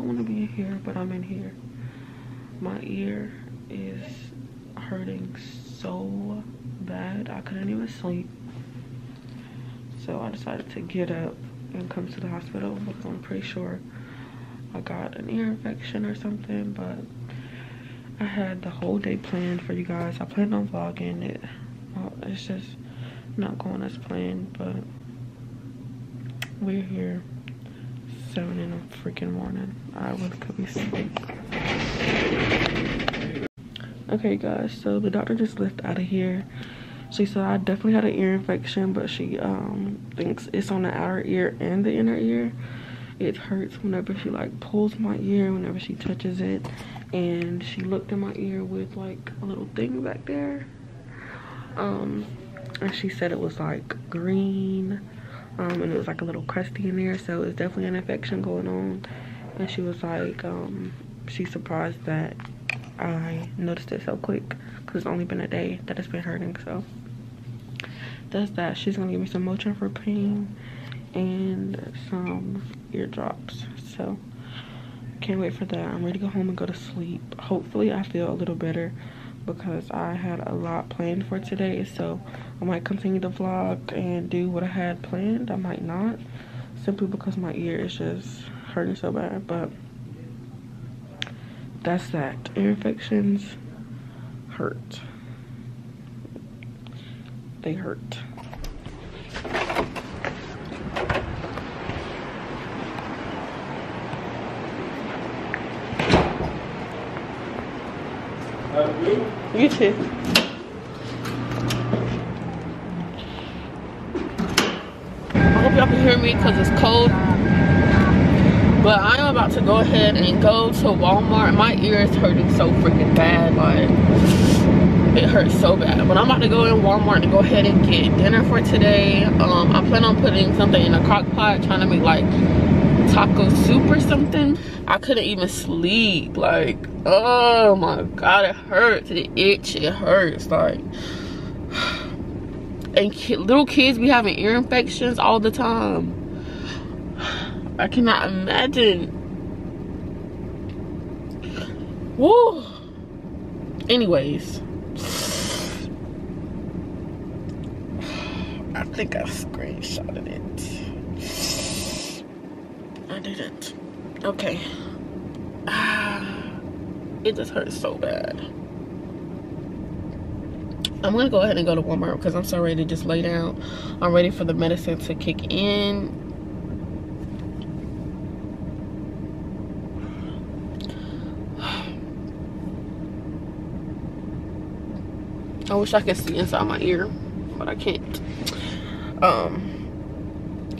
don't want to be in here, but I'm in here. My ear is hurting so bad. I couldn't even sleep. So I decided to get up and come to the hospital because I'm pretty sure I got an ear infection or something. But I had the whole day planned for you guys. I planned on vlogging it. Well, it's just not going as planned, but we're here. 7 in the freaking morning. I really could be asleep. Okay guys, so the doctor just left out of here. She said I definitely had an ear infection, but she thinks it's on the outer ear and the inner ear. It hurts whenever she like pulls my ear, whenever she touches it. And she looked in my ear with like a little thing back there. And she said it was like green. And it was like a little crusty in there, so it's definitely an infection going on. And she was like, she's surprised that I noticed it so quick because it's only been a day that it's been hurting. So that's that. She's gonna give me some Motrin for pain and some ear drops. So can't wait for that. I'm ready to go home and go to sleep. Hopefully I feel a little better because I had a lot planned for today. So I might continue the vlog and do what I had planned. I might not, simply because my ear is just hurting so bad. But that's that. Ear infections hurt. They hurt. You too. I hope y'all can hear me because it's cold. But I'm about to go ahead and go to Walmart. My ear is hurting so freaking bad. Like, it hurts so bad. But I'm about to go in Walmart to go ahead and get dinner for today. I plan on putting something in a crock pot, trying to make like taco soup or something. I couldn't even sleep. Like, oh my god, it hurts. It itch, it hurts. Like, and little kids be having ear infections all the time. I cannot imagine. Woo. Anyways, I think I screenshotted it. I didn't. Okay. It just hurts so bad. I'm gonna go ahead and go to Walmart because I'm so ready to just lay down. I'm ready for the medicine to kick in. I wish I could see inside my ear, but I can't.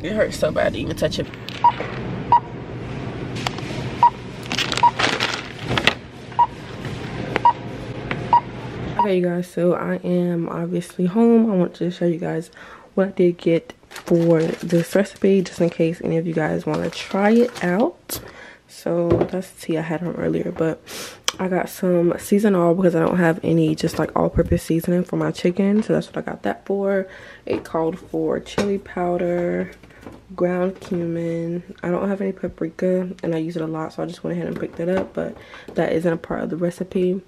It hurts so bad to even touch it. Okay, you guys, so I am obviously home. I want to show you guys what I did get for this recipe, just in case any of you guys want to try it out. So let's see, I had them earlier, but I got some seasoned all because I don't have any just like all-purpose seasoning for my chicken, so that's what I got that for. It called for chili powder, ground cumin. I don't have any paprika and I use it a lot, so I just went ahead and picked it up, but that isn't a part of the recipe.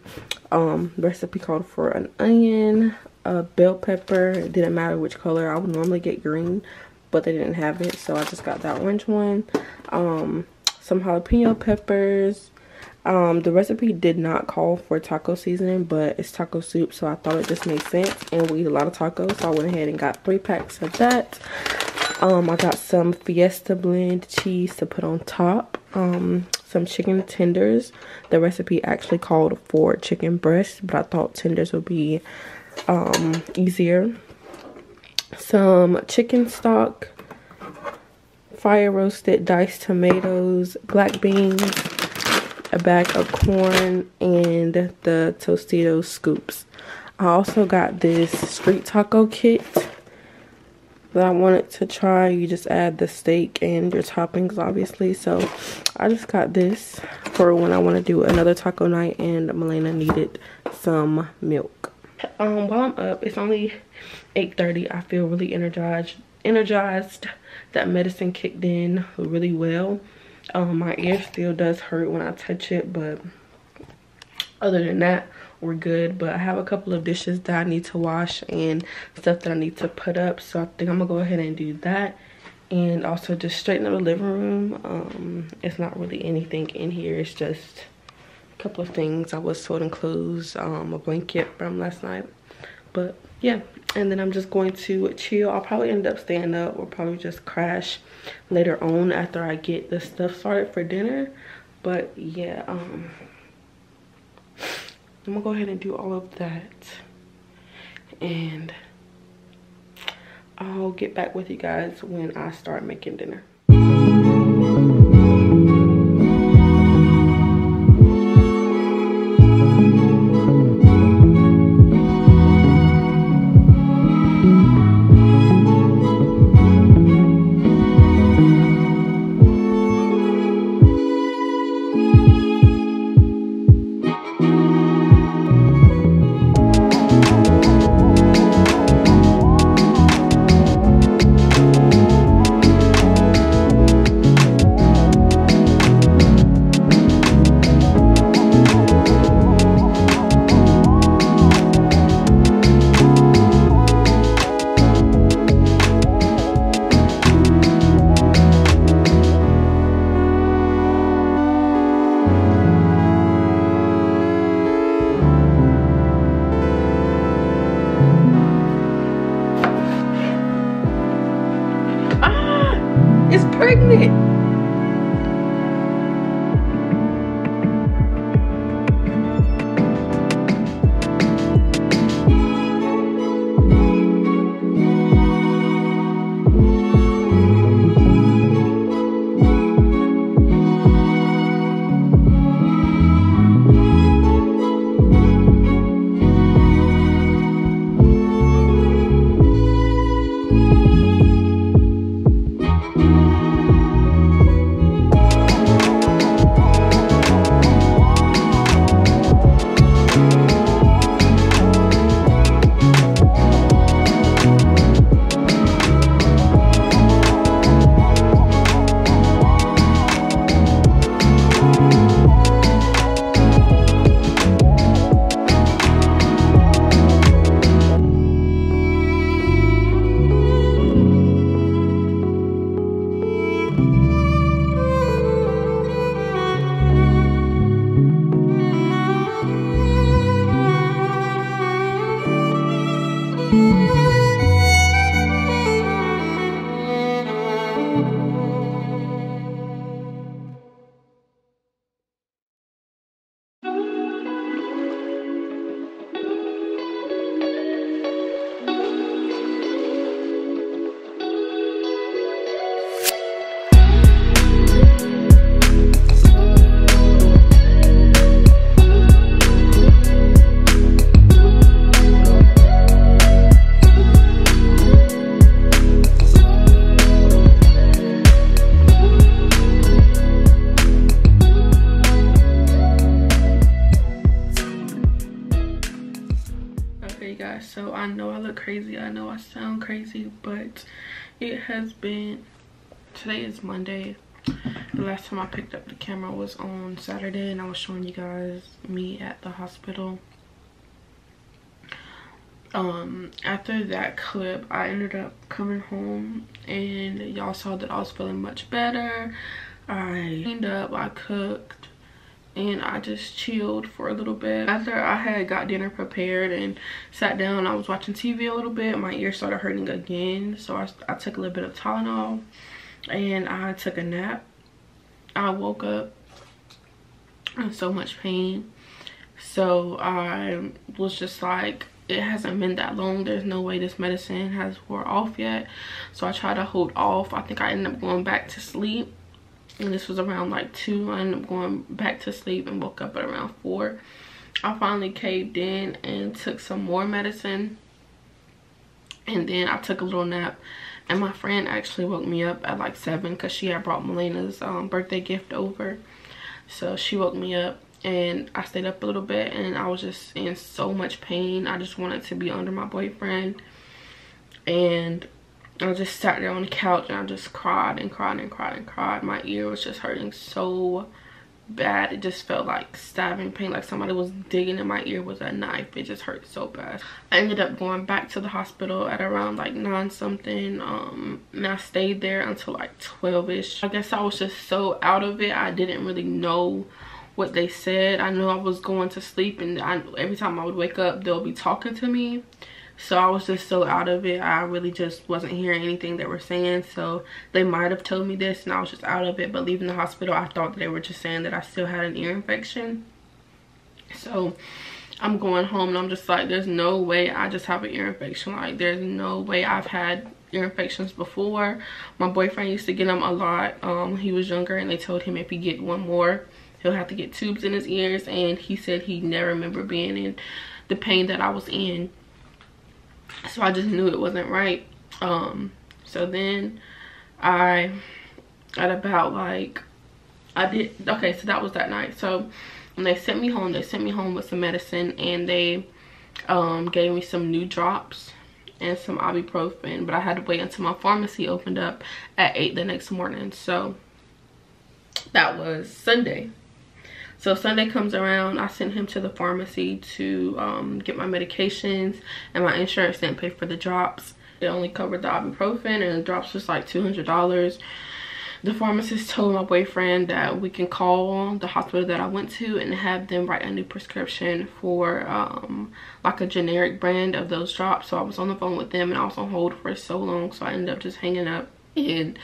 The recipe called for an onion, a bell pepper. It didn't matter which color. I would normally get green, but they didn't have it, so I just got that orange one. Some jalapeno peppers. The recipe did not call for taco seasoning, but it's taco soup, so I thought it just made sense, and we eat a lot of tacos, so I went ahead and got 3 packs of that. I got some Fiesta blend cheese to put on top, some chicken tenders. The recipe actually called for chicken breast, but I thought tenders would be easier. Some chicken stock, fire roasted diced tomatoes, black beans, a bag of corn, and the Tostitos scoops. I also got this street taco kit that I wanted to try. You just add the steak and your toppings, obviously. So I just got this for when I want to do another taco night, and Melaina needed some milk. While I'm up, it's only 8:30. I feel really energized. That medicine kicked in really well. My ear still does hurt when I touch it, but other than that, we're good. But I have a couple of dishes that I need to wash and stuff that I need to put up, so I think I'm gonna go ahead and do that, and also just straighten up the living room. It's not really anything in here, it's just a couple of things. I was folding clothes, a blanket from last night, but yeah. And then I'm just going to chill. I'll probably end up staying up or probably just crash later on after I get the stuff started for dinner. But yeah, I'm gonna go ahead and do all of that, and I'll get back with you guys when I start making dinner. Pregnant. So I know I look crazy, I know I sound crazy, but it has been, today is Monday. The last time I picked up the camera was on Saturday, and I was showing you guys me at the hospital. After that clip, I ended up coming home, and y'all saw that I was feeling much better. I cleaned up, I cooked, and I just chilled for a little bit. After I had got dinner prepared and sat down, I was watching TV a little bit. My ear started hurting again, so I took a little bit of Tylenol and I took a nap. I woke up in so much pain, so I was just like, it hasn't been that long, there's no way this medicine has wore off yet. So I tried to hold off. I think I ended up going back to sleep, and this was around like 2. I ended up going back to sleep and woke up at around 4. I finally caved in and took some more medicine, and then I took a little nap. And my friend actually woke me up at like 7 because she had brought Melaina's birthday gift over. So she woke me up, and I stayed up a little bit, and I was just in so much pain. I just wanted to be under my boyfriend, and I just sat there on the couch and I just cried and cried and cried and cried. My ear was just hurting so bad. It just felt like stabbing pain, like somebody was digging in my ear with a knife. It just hurt so bad. I ended up going back to the hospital at around like 9 something, and I stayed there until like 12ish. I guess I was just so out of it. I didn't really know what they said. I knew I was going to sleep, and every time I would wake up they'll be talking to me. So I was just so out of it. I really just wasn't hearing anything they were saying. So they might have told me this and I was just out of it. But leaving the hospital, I thought that they were just saying that I still had an ear infection. So I'm going home and I'm just like, there's no way I just have an ear infection. Like, there's no way. I've had ear infections before. My boyfriend used to get them a lot when he was younger, and they told him if he get one more, he'll have to get tubes in his ears. And he said he never remember being in the pain that I was in. So I just knew it wasn't right. So then at about like, okay, so that was that night. So when they sent me home with some medicine, and they gave me some new drops and some ibuprofen, but I had to wait until my pharmacy opened up at 8 the next morning. So that was Sunday. So Sunday comes around, I sent him to the pharmacy to get my medications, and my insurance didn't pay for the drops. It only covered the ibuprofen, and the drops was like $200. The pharmacist told my boyfriend that we can call the hospital that I went to and have them write a new prescription for like a generic brand of those drops. So I was on the phone with them, and I was on hold for so long, so I ended up just hanging up. And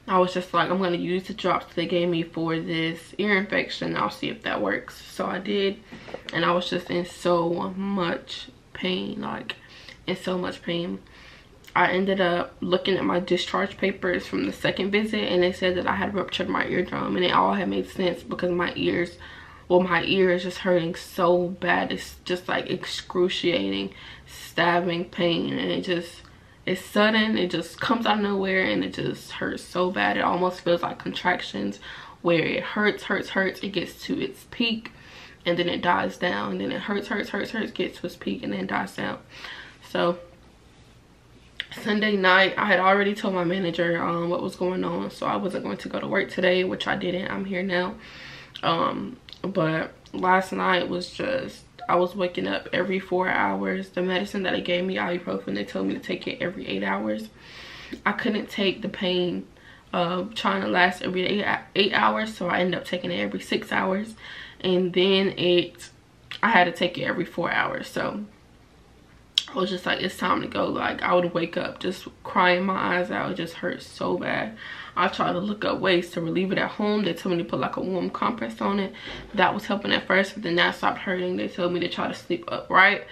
I was just like, I'm going to use the drops they gave me for this ear infection. I'll see if that works. So I did, and I was just in so much pain, like in so much pain. I ended up looking at my discharge papers from the second visit, and they said that I had ruptured my eardrum, and it all had made sense because my ear is just hurting so bad. It's just like excruciating, stabbing pain, and it's sudden. It just comes out of nowhere, and it just hurts so bad. It almost feels like contractions, where it hurts, it gets to its peak, and then it dies down, and then it hurts, gets to its peak, and then dies down. So Sunday night, I had already told my manager what was going on, so I wasn't going to go to work today, which I didn't. I'm here now. But last night was just, I was waking up every 4 hours. The medicine that they gave me, ibuprofen, they told me to take it every 8 hours. I couldn't take the pain of trying to last every 8 hours, so I ended up taking it every 6 hours. And then I had to take it every 4 hours. So I was just like, it's time to go. Like, I would wake up just crying my eyes out. It just hurt so bad. I tried to look up ways to relieve it at home. They told me to put like a warm compress on it. That was helping at first, but then that stopped hurting. They told me to try to sleep upright.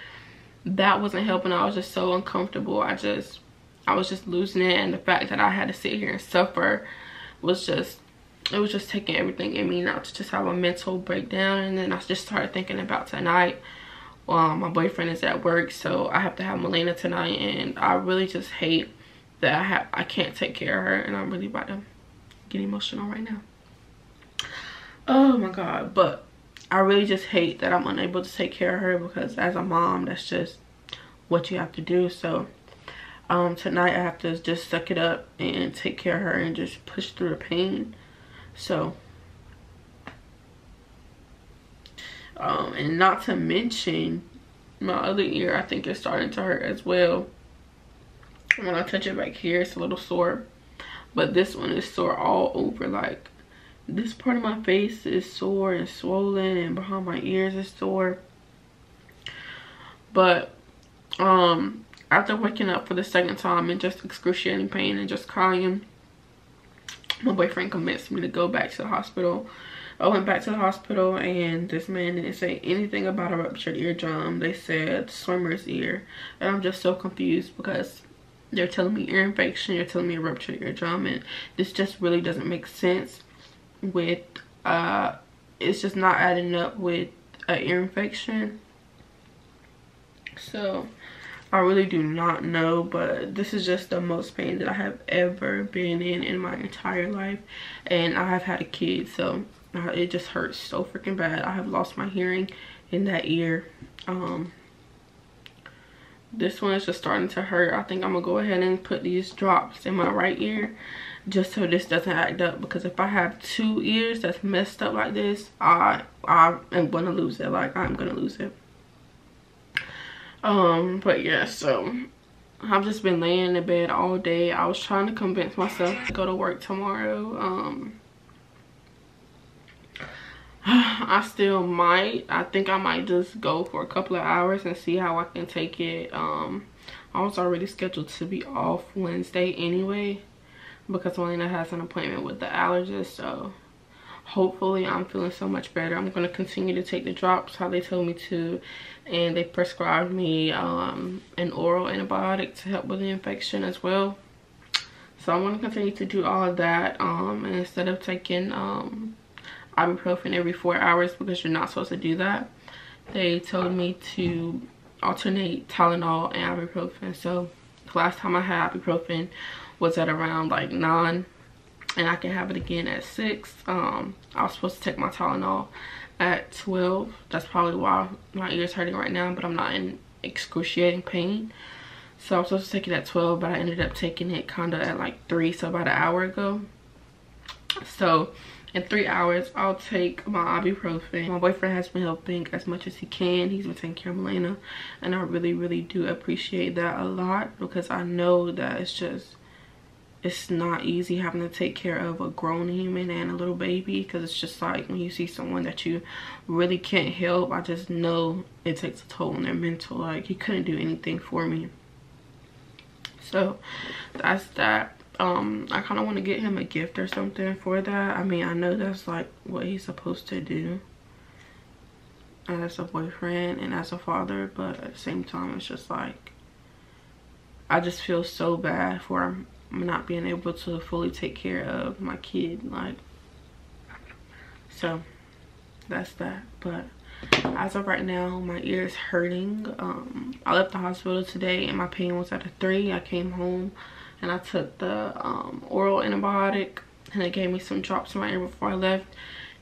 That wasn't helping. I was just so uncomfortable. I was just losing it, and the fact that I had to sit here and suffer was just, it was just taking everything in me not to just have a mental breakdown. And then I just started thinking about tonight. My boyfriend is at work, so I have to have Melaina tonight, and I really just hate that I can't take care of her, and I'm really about to get emotional right now. Oh my god. But I really just hate that I'm unable to take care of her, because as a mom, that's just what you have to do. So tonight I have to just suck it up and take care of her and just push through the pain. So and not to mention, my other ear, I think it's starting to hurt as well. When I touch it back here, it's a little sore, but this one is sore all over. Like, this part of my face is sore and swollen, and behind my ears is sore. But after waking up for the second time in just excruciating pain and just crying, my boyfriend convinced me to go back to the hospital. I went back to the hospital, and this man didn't say anything about a ruptured eardrum. They said swimmer's ear, and I'm just so confused because they're telling me ear infection, you're telling me a ruptured eardrum, and this just really doesn't make sense with it's just not adding up with an ear infection. So I really do not know, but this is just the most pain that I have ever been in my entire life, and I have had a kid, so it just hurts so freaking bad. I have lost my hearing in that ear. this one is just starting to hurt. I think I'm gonna go ahead and put these drops in my right ear just so this doesn't act up, because if I have 2 ears that's messed up like this, I am gonna lose it. Like, I'm gonna lose it. But yeah, so I've just been laying in bed all day. I was trying to convince myself to go to work tomorrow. I still might. I think I might just go for a couple of hours and see how I can take it. I was already scheduled to be off Wednesday anyway, because Melaina has an appointment with the allergist. So hopefully I'm feeling so much better. I'm going to continue to take the drops how they told me to, and they prescribed me an oral antibiotic to help with the infection as well. So I'm going to continue to do all of that, and instead of taking ibuprofen every 4 hours, because you're not supposed to do that, they told me to alternate Tylenol and ibuprofen. So the last time I had ibuprofen was at around like 9, and I can have it again at 6. I was supposed to take my Tylenol at 12. That's probably why my ear's hurting right now, but I'm not in excruciating pain. So I'm supposed to take it at 12, but I ended up taking it kind of at like 3, so about an hour ago. So in 3 hours, I'll take my ibuprofen. My boyfriend has been helping as much as he can. He's been taking care of Melaina, and I really, really do appreciate that a lot, because I know that it's not easy having to take care of a grown human and a little baby, because it's just like when you see someone that you really can't help, I just know it takes a toll on their mental. Like, he couldn't do anything for me. So that's that. I kind of want to get him a gift or something for that. I mean, I know that's like what he's supposed to do as a boyfriend and as a father, but at the same time, it's just like, I just feel so bad for not being able to fully take care of my kid. Like, so that's that. But as of right now, my ear is hurting. I left the hospital today and my pain was at a 3. I came home and I took the oral antibiotic, and they gave me some drops in my ear before I left.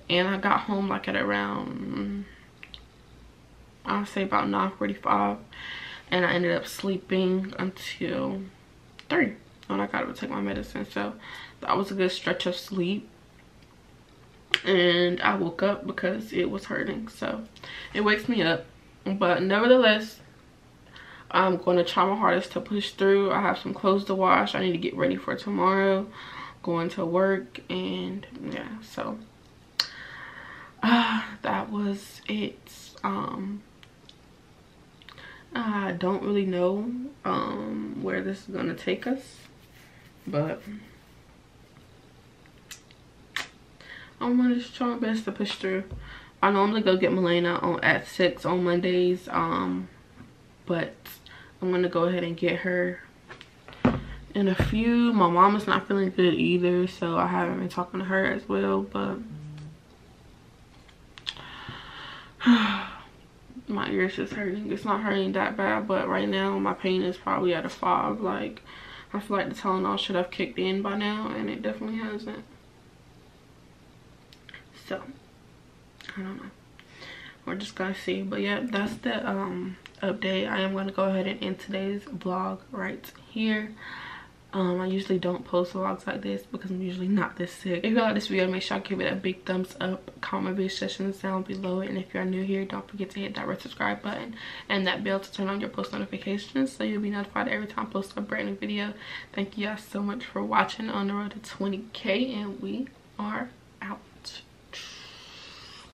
And I got home like at around, I'll say about 9:45, and I ended up sleeping until 3 when I got up to take my medicine. So that was a good stretch of sleep, and I woke up because it was hurting. So it wakes me up, but nevertheless, I'm going to try my hardest to push through. I have some clothes to wash. I need to get ready for tomorrow, going to work, and yeah, so that was it. I don't really know where this is going to take us, but I'm going to just try my best to push through. I normally go get Melaina at 6 on Mondays, but I'm going to go ahead and get her in a few. My mom is not feeling good either, so I haven't been talking to her as well, but my ear's just hurting. It's not hurting that bad, but right now my pain is probably at a 5. Like, I feel like the Tylenol should have kicked in by now, and it definitely hasn't. So I don't know, we're just gonna see. But yeah, that's the update. I am gonna go ahead and end today's vlog right here. I usually don't post vlogs like this because I'm usually not this sick. If you like this video, make sure I give it a big thumbs up. Comment my video suggestions down below, and if you're new here, don't forget to hit that red subscribe button and that bell to turn on your post notifications so you'll be notified every time I post a brand new video. Thank you guys so much for watching on the road to 20K, and we are